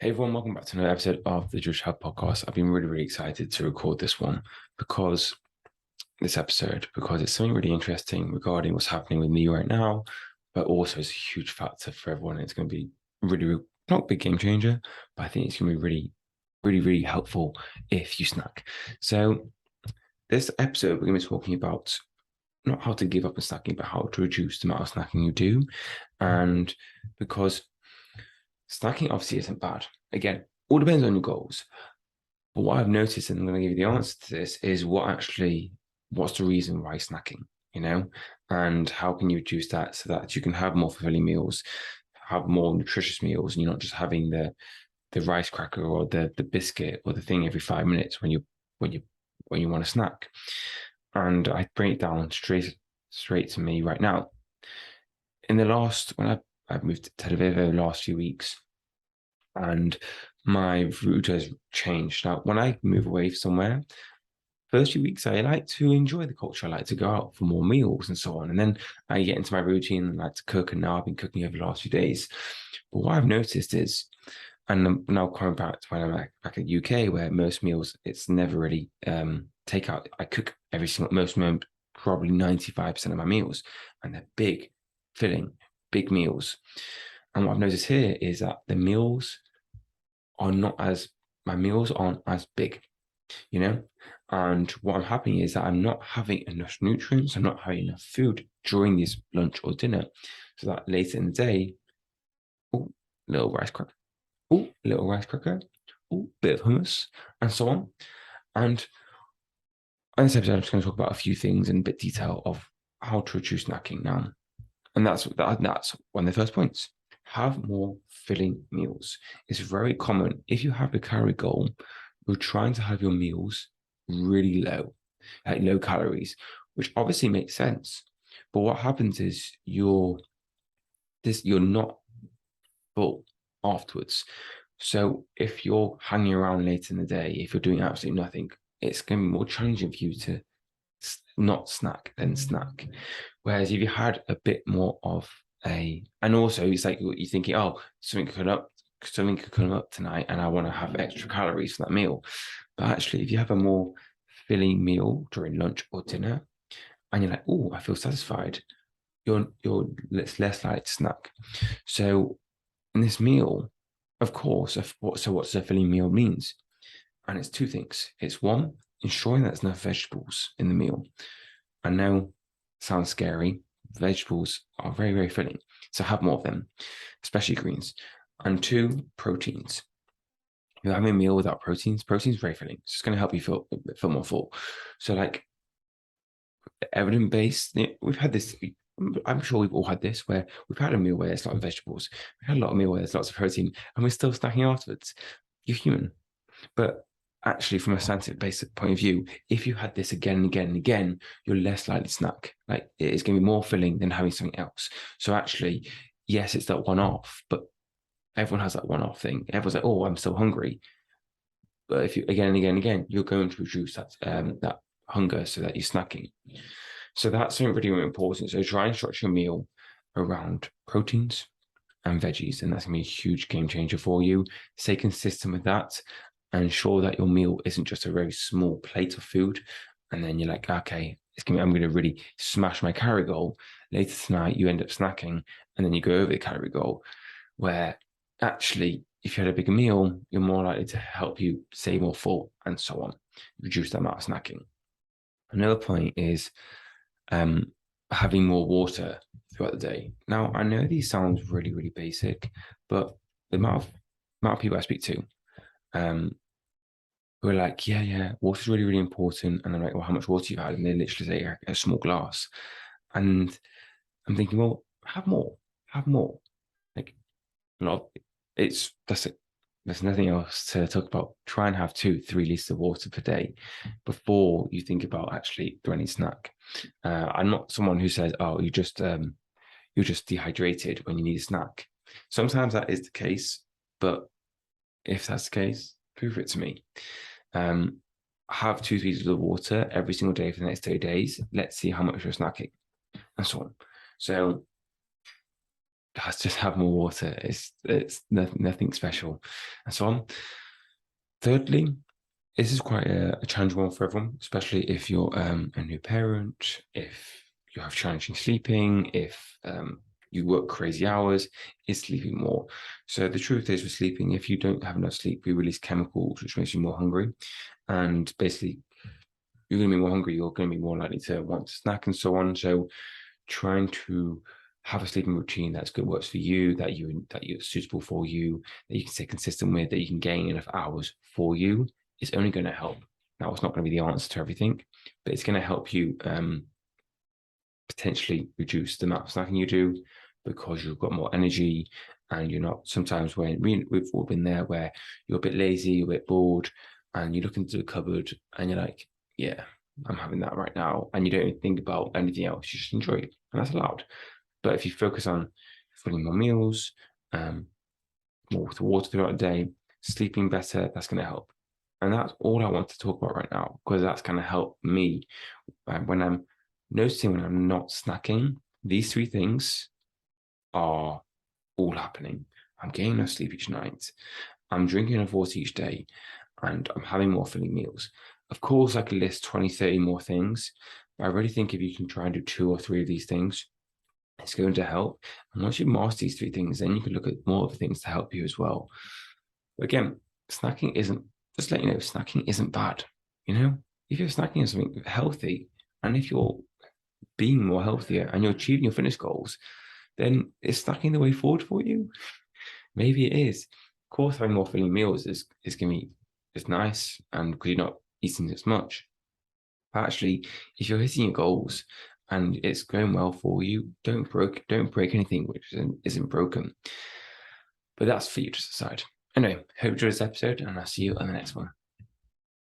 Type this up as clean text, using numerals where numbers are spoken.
Hey everyone, welcome back to another episode of the Judge Hub podcast. I've been really excited to record this one because because it's something really interesting regarding what's happening with me right now, but also it's a huge factor for everyone. It's going to be not a big game changer, but I think it's going to be really helpful if you snack. So this episode, we're going to be talking about not how to give up on snacking, but how to reduce the amount of snacking you do. And because snacking obviously isn't bad. Again, all depends on your goals. But what I've noticed, and I'm going to give you the answer to this, is what's the reason why snacking, you know, and how can you reduce that so that you can have more fulfilling meals, have more nutritious meals, and you're not just having the rice cracker or the biscuit or the thing every 5 minutes when you when you want to snack. And I bring it down straight to me right now. In the last when I've moved to Tel Aviv over the last few weeks, and my route has changed. Now, when I move away somewhere, first few weeks I like to enjoy the culture. I like to go out for more meals and so on. And then I get into my routine and like to cook. And now I've been cooking over the last few days. But what I've noticed is, and I'm now coming back to when I'm back at UK, where most meals it's never really takeout. I cook probably 95% of my meals, and they're big, filling, big meals. And what I've noticed here is that are not as my meals aren't as big, you know? And what I'm having is that I'm not having enough nutrients, I'm not having enough food during this lunch or dinner. So that later in the day, oh, little rice cracker, little rice cracker, bit of hummus, and so on. And in this episode, I'm just going to talk about a few things in a bit detail of how to reduce snacking now. And that's one of the first points. Have more filling meals. It's very common. If you have a calorie goal, you're trying to have your meals really low, like low calories, which obviously makes sense. But what happens is you're not full afterwards. So if you're hanging around late in the day, if you're doing absolutely nothing, it's going to be more challenging for you to not snack than snack. Whereas if you had a bit more of and also it's like you're thinking, oh, something could come up tonight, and I want to have extra calories for that meal. But actually, if you have a more filling meal during lunch or dinner, and you're like, oh, I feel satisfied, you're less likely to snack. So in this meal, of course, what's a filling meal means, and it's two things. It's one, ensuring that there's enough vegetables in the meal. I know it sounds scary. Vegetables are very filling. So have more of them, especially greens. And two, proteins. If you're having a meal without proteins very filling. It's just going to help you feel more full. So like evidence based, we've had this. I'm sure we've all had this where we've had a meal where there's a lot of vegetables, we've had a lot of meal where there's lots of protein, and we're still snacking afterwards. You're human. But actually, from a scientific basic point of view, if you had this again and again and again, you're less likely to snack. Like it's going to be more filling than having something else. So actually, yes, it's that one off, but everyone has that one off thing. Everyone's like, oh, I'm still hungry. But if you again and again and again, you're going to reduce that hunger so that you're snacking. So that's something really important. So try and structure your meal around proteins and veggies, and that's gonna be a huge game changer for you. Stay consistent with that and ensure that your meal isn't just a very small plate of food. And then you're like, okay, I'm gonna really smash my calorie goal. Later tonight, you end up snacking and then you go over the calorie goal, where actually, if you had a bigger meal, you're more likely to help you stay more full and so on, reduce the amount of snacking. Another point is um, having more water throughout the day. Now, I know these sounds really basic, but the amount of people I speak to um, who are like, yeah, water's really important. And I'm like, well, how much water you had? And they literally say a small glass. And I'm thinking, well, have more. Like, a lot of, it's that's it. There's nothing else to talk about. Try and have 2-3 liters of water per day before you think about actually doing any snack. I'm not someone who says, "Oh, you're just dehydrated when you need a snack." Sometimes that is the case, but if that's the case, prove it to me. Um, have 2 liters of water every single day for the next 30 days. Let's see how much you're snacking, and so on. So guys, just have more water. It's nothing special, and so on. Thirdly, this is quite a challenging one for everyone, especially if you're a new parent, if you have challenging sleeping, if you work crazy hours, is sleeping more. So the truth is with sleeping, if you don't have enough sleep, we release chemicals which makes you more hungry. And basically, you're going to be more hungry, you're going to be more likely to want to snack and so on. So trying to have a sleeping routine that's good, works for you, that you're suitable for you, that you can stay consistent with, that you can gain enough hours for you, is only going to help. Now, it's not going to be the answer to everything, but it's going to help you potentially reduce the amount of snacking you do, because you've got more energy, and you're not, sometimes when we've all been there, where you're a bit lazy, you're a bit bored, and you look into the cupboard and you're like, yeah, I'm having that right now. And you don't even think about anything else. You just enjoy it. And that's allowed. But if you focus on filling more meals, more water throughout the day, sleeping better, that's going to help. And that's all I want to talk about right now, because that's going to help me when I'm noticing when I'm not snacking. These three things are all happening. I'm getting enough sleep each night. I'm drinking enough water each day, and I'm having more filling meals. Of course, I could list 20, 30 more things, but I really think if you can try and do 2 or 3 of these things, it's going to help. And once you master these 3 things, then you can look at more of the things to help you as well. But again, snacking isn't, just let you know, snacking isn't bad. You know, if you're snacking on something healthy, and if you're being more healthier and you're achieving your fitness goals, then is snacking the way forward for you? Maybe it is. Of course, having more filling meals is going to be, it's nice, and because you're not eating as much. But actually, if you're hitting your goals and it's going well for you, don't break anything which isn't broken. But that's for you to decide. Anyway, hope you enjoyed this episode, and I'll see you on the next one.